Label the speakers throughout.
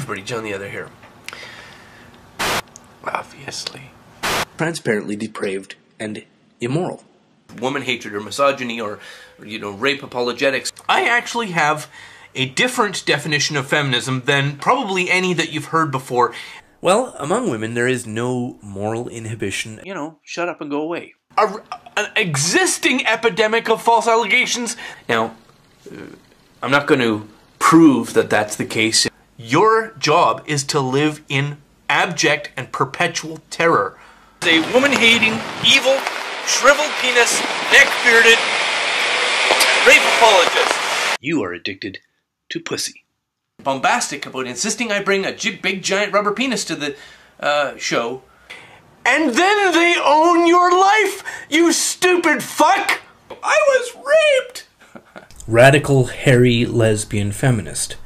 Speaker 1: everybody, John the Other here. Obviously. Transparently depraved and immoral. Woman hatred or misogyny or, rape apologetics. I actually have a different definition of feminism than probably any that you've heard before. Well, among women there is no moral inhibition. Shut up and go away. An existing epidemic of false allegations. Now, I'm not going to prove that that's the case. Your job is to live in abject and perpetual terror. A woman-hating, evil, shriveled penis, neck-bearded rape apologist. You are addicted to pussy. Bombastic about insisting I bring a big giant rubber penis to the show. And then they own your life, you stupid fuck! I was raped! Radical, hairy, lesbian feminist.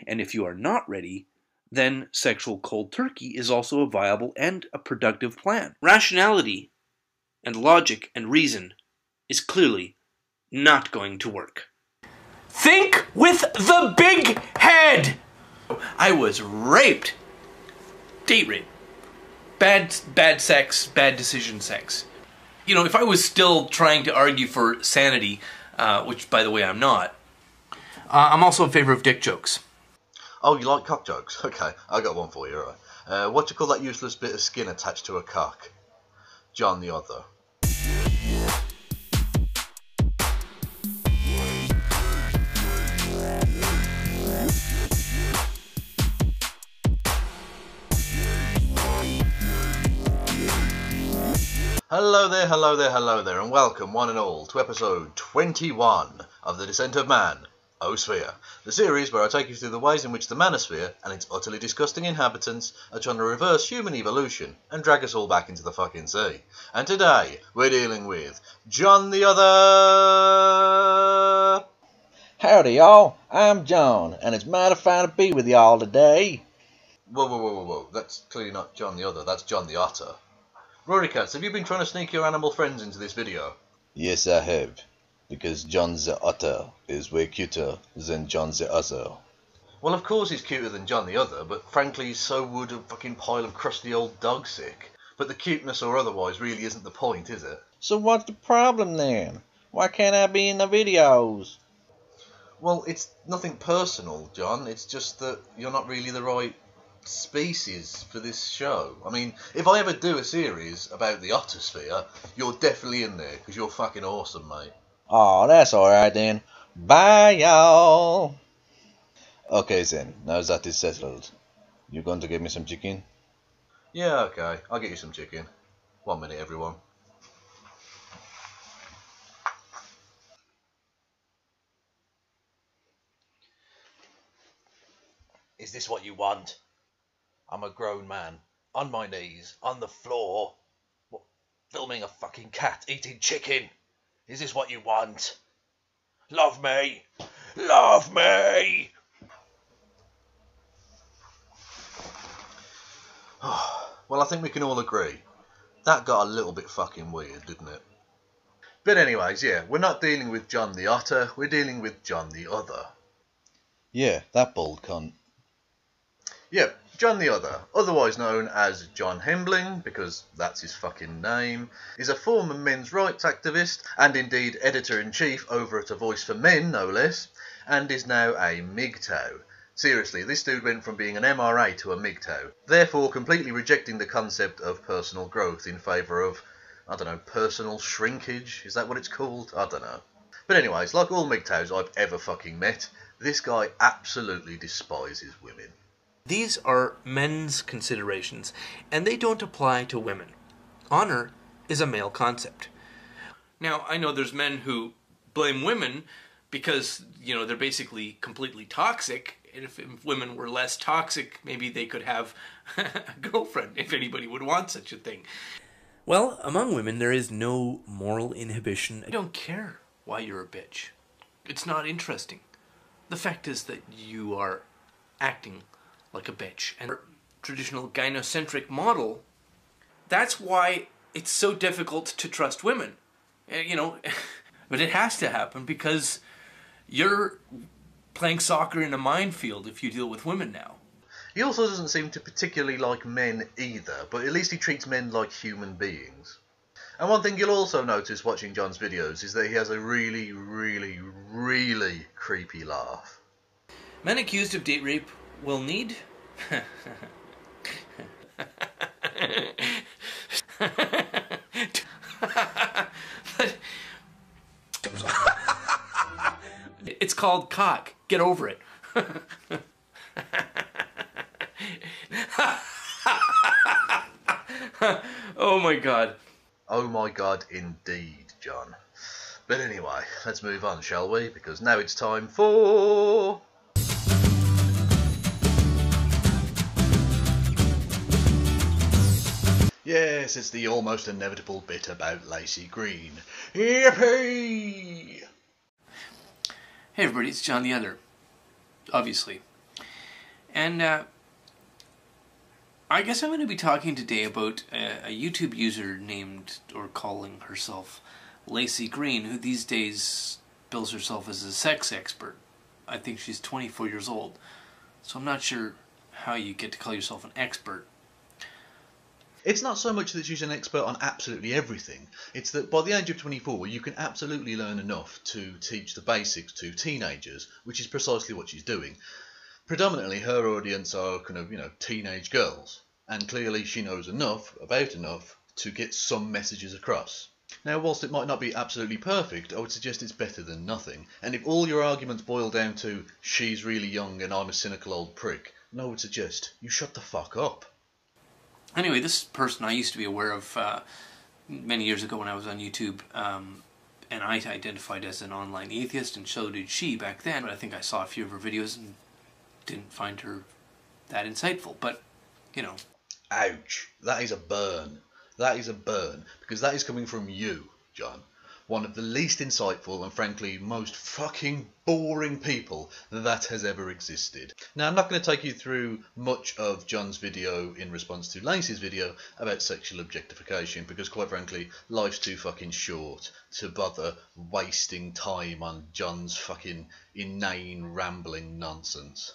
Speaker 1: And if you are not ready, then sexual cold turkey is also a viable and a productive plan. Rationality and logic and reason is clearly not going to work. Think with the big head! I was raped. Date rape. Bad sex, bad decision sex. If I was still trying to argue for sanity, which by the way I'm not, I'm also in favor of dick jokes.
Speaker 2: Oh, you like cock jokes? Okay, I got one for you, alright. What do you call that useless bit of skin attached to a cock? John the Other. Hello there, and welcome one and all to episode 21 of The Descent of Man-osphere, the series where I take you through the ways in which the Man-osphere and its utterly disgusting inhabitants are trying to reverse human evolution and drag us all back into the fucking sea. And today, we're dealing with John the Other!
Speaker 3: Howdy y'all, I'm John, and it's mighty fine to be with y'all today.
Speaker 2: Whoa, that's clearly not John the Other, that's John the Otter. Rory Cats, have you been trying to sneak your animal friends into this video?
Speaker 3: Yes, I have, because John the Otter is way cuter than John the Other.
Speaker 2: Well, of course he's cuter than John the Other, but frankly so would a fucking pile of crusty old dog sick. But the cuteness or otherwise really isn't the point, is it?
Speaker 3: So what's the problem then? Why can't I be in the videos?
Speaker 2: Well, it's nothing personal, John, it's just that you're not really the right species for this show. I mean, if I ever do a series about the Ottosphere, you're definitely in there, because you're fucking awesome, mate.
Speaker 3: Aw, that's alright then. Bye, y'all. Okay then, now that is settled, you going to give me some chicken?
Speaker 2: Yeah, okay, I'll get you some chicken. 1 minute, everyone.
Speaker 4: Is this what you want? I'm a grown man, on my knees, on the floor, filming a fucking cat eating chicken. Is this what you want? Love me! Love me!
Speaker 2: Well, I think we can all agree. That got a little bit fucking weird, didn't it? But anyways, yeah, we're not dealing with John the Otter, we're dealing with John the Other.
Speaker 3: Yeah, that bold cunt.
Speaker 2: Yep, John the Other, otherwise known as John Hembling, because that's his fucking name, is a former men's rights activist, and indeed editor-in-chief over at A Voice for Men, no less, and is now a MGTOW. Seriously, this dude went from being an MRA to a MGTOW, therefore completely rejecting the concept of personal growth in favour of, I don't know, personal shrinkage? Is that what it's called? I don't know. But anyways, like all MGTOWs I've ever fucking met, this guy absolutely despises women.
Speaker 1: These are men's considerations, and they don't apply to women. Honor is a male concept. Now, I know there's men who blame women because, they're basically completely toxic, and if women were less toxic, maybe they could have a girlfriend, if anybody would want such a thing. Well, among women there is no moral inhibition. I don't care why you're a bitch. It's not interesting. The fact is that you are acting like a bitch. And traditional gynocentric model, that's why it's so difficult to trust women. But it has to happen because you're playing soccer in a minefield if you deal with women now.
Speaker 2: He also doesn't seem to particularly like men either, but at least he treats men like human beings. And one thing you'll also notice watching John's videos is that he has a really, really, really creepy laugh.
Speaker 1: Men accused of date rape will need... It's called cock. Get over it. Oh my god.
Speaker 2: Oh my god, indeed, John. But anyway, let's move on, shall we? Because now it's time for... Yes, it's the almost inevitable bit about Lacey Green. Yippee!
Speaker 1: Hey everybody, it's John the Other. Obviously. And I guess I'm going to be talking today about a YouTube user named, or calling herself, Lacey Green, who these days bills herself as a sex expert. I think she's 24 years old. So I'm not sure how you get to call yourself an expert.
Speaker 2: It's not so much that she's an expert on absolutely everything. It's that by the age of 24, you can absolutely learn enough to teach the basics to teenagers, which is precisely what she's doing. Predominantly, her audience are kind of, teenage girls. And clearly she knows enough to get some messages across. Now, whilst it might not be absolutely perfect, I would suggest it's better than nothing. And if all your arguments boil down to, she's really young and I'm a cynical old prick, then I would suggest you shut the fuck up.
Speaker 1: Anyway, this person I used to be aware of many years ago when I was on YouTube, and I identified as an online atheist, and so did she back then. But I think I saw a few of her videos and didn't find her that insightful, but,
Speaker 2: Ouch. That is a burn. That is a burn, because that is coming from you, John. One of the least insightful and frankly most fucking boring people that has ever existed. Now, I'm not going to take you through much of John's video in response to Lacey's video about sexual objectification, because quite frankly, life's too fucking short to bother wasting time on John's fucking inane rambling nonsense.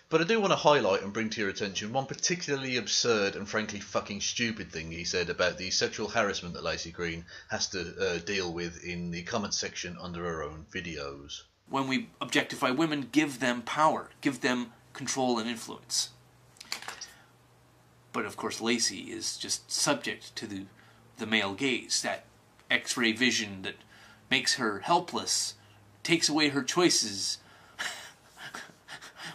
Speaker 2: But I do want to highlight and bring to your attention one particularly absurd and frankly fucking stupid thing he said about the sexual harassment that Lacey Green has to deal with in the comment section under her own videos.
Speaker 1: When we objectify women, give them power, give them control and influence. But of course Lacey is just subject to the male gaze, that X-ray vision that makes her helpless, takes away her choices.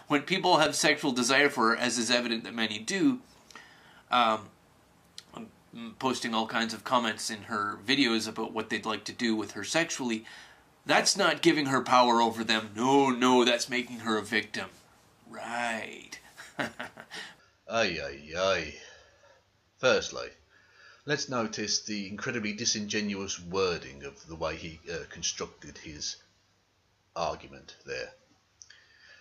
Speaker 1: When people have sexual desire for her, as is evident that many do, I'm posting all kinds of comments in her videos about what they'd like to do with her sexually, that's not giving her power over them. No, that's making her a victim. Right.
Speaker 2: Ay. Firstly, let's notice the incredibly disingenuous wording of the way he constructed his argument there.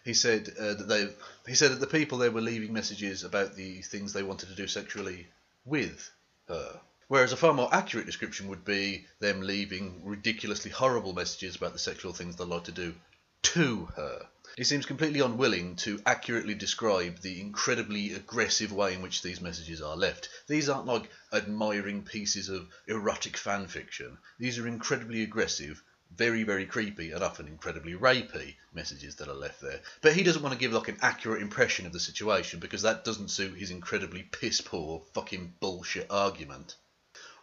Speaker 2: He said that the people there were leaving messages about the things they wanted to do sexually with her. Whereas a far more accurate description would be them leaving ridiculously horrible messages about the sexual things they'd like to do to her. He seems completely unwilling to accurately describe the incredibly aggressive way in which these messages are left. These aren't like admiring pieces of erotic fan fiction. These are incredibly aggressive, very, very creepy and often incredibly rapey messages that are left there. But he doesn't want to give like an accurate impression of the situation because that doesn't suit his incredibly piss-poor fucking bullshit argument.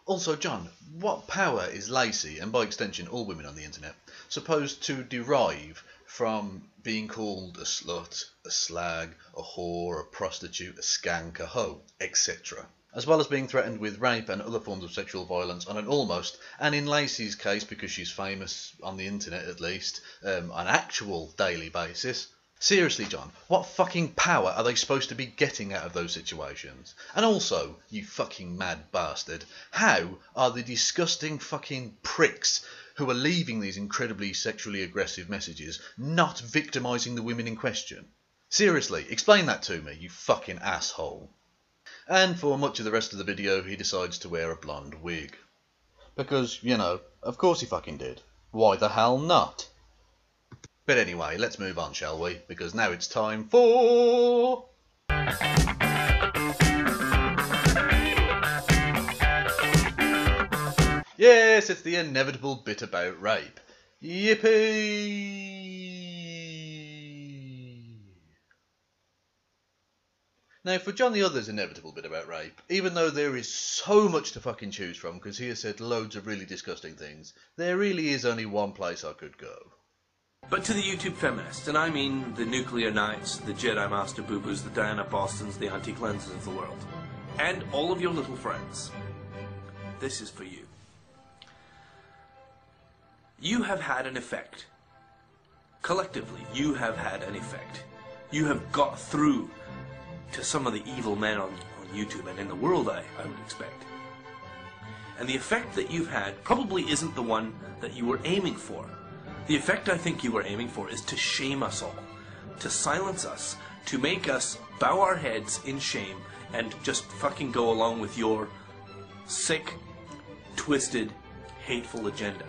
Speaker 2: Also, John, what power is Lacey, and by extension all women on the internet, supposed to derive from being called a slut, a slag, a whore, a prostitute, a skank, a hoe, etc.? As well as being threatened with rape and other forms of sexual violence on an almost, and in Lacey's case, because she's famous on the internet at least, an actual daily basis. Seriously, John, what fucking power are they supposed to be getting out of those situations? And also, you fucking mad bastard, how are the disgusting fucking pricks who are leaving these incredibly sexually aggressive messages not victimising the women in question? Seriously, explain that to me, you fucking asshole. And for much of the rest of the video, he decides to wear a blonde wig. Because, of course he fucking did. Why the hell not? But anyway, let's move on, shall we? Because now it's time for... Yes, it's the inevitable bit about rape. Yippee! Now, for John the Other's inevitable bit about rape, even though there is so much to fucking choose from, because he has said loads of really disgusting things, there really is only one place I could go.
Speaker 1: But to the YouTube feminists, and I mean the Nuclear Knights, the Jedi Master Boo-Boos, the Diana Bostons, the Anti-Cleansers of the world, and all of your little friends, this is for you. You have had an effect. Collectively, you have had an effect. You have got through to some of the evil men on YouTube and in the world, I would expect. And the effect that you've had probably isn't the one that you were aiming for. The effect I think you were aiming for is to shame us all, to silence us, to make us bow our heads in shame and just fucking go along with your sick, twisted, hateful agenda.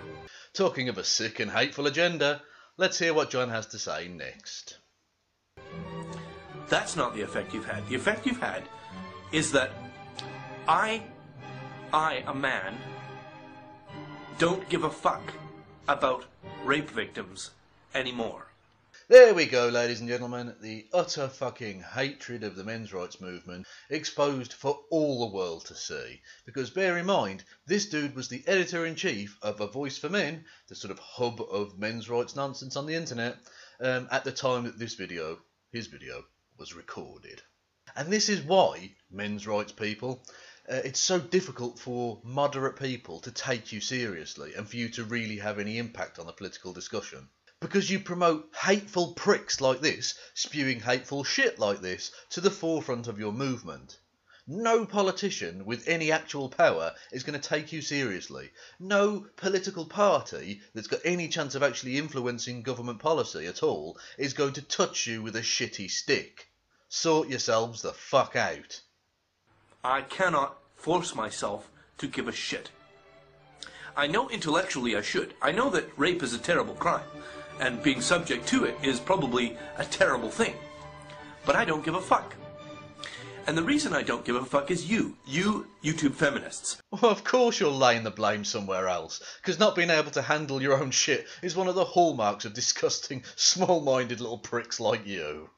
Speaker 2: Talking of a sick and hateful agenda, let's hear what John has to say next.
Speaker 1: That's not the effect you've had. The effect you've had is that I, a man, don't give a fuck about rape victims anymore.
Speaker 2: There we go, ladies and gentlemen, the utter fucking hatred of the men's rights movement exposed for all the world to see. Because bear in mind, this dude was the editor-in-chief of A Voice for Men, the sort of hub of men's rights nonsense on the internet, at the time that his video was recorded. And this is why, men's rights people, it's so difficult for moderate people to take you seriously and for you to really have any impact on the political discussion. Because you promote hateful pricks like this, spewing hateful shit like this, to the forefront of your movement. No politician with any actual power is going to take you seriously. No political party that's got any chance of actually influencing government policy at all is going to touch you with a shitty stick. Sort yourselves the fuck out.
Speaker 1: I cannot force myself to give a shit. I know intellectually I should. I know that rape is a terrible crime, and being subject to it is probably a terrible thing. But I don't give a fuck. And the reason I don't give a fuck is you YouTube feminists.
Speaker 2: Well, of course you're laying the blame somewhere else, because not being able to handle your own shit is one of the hallmarks of disgusting, small-minded little pricks like you.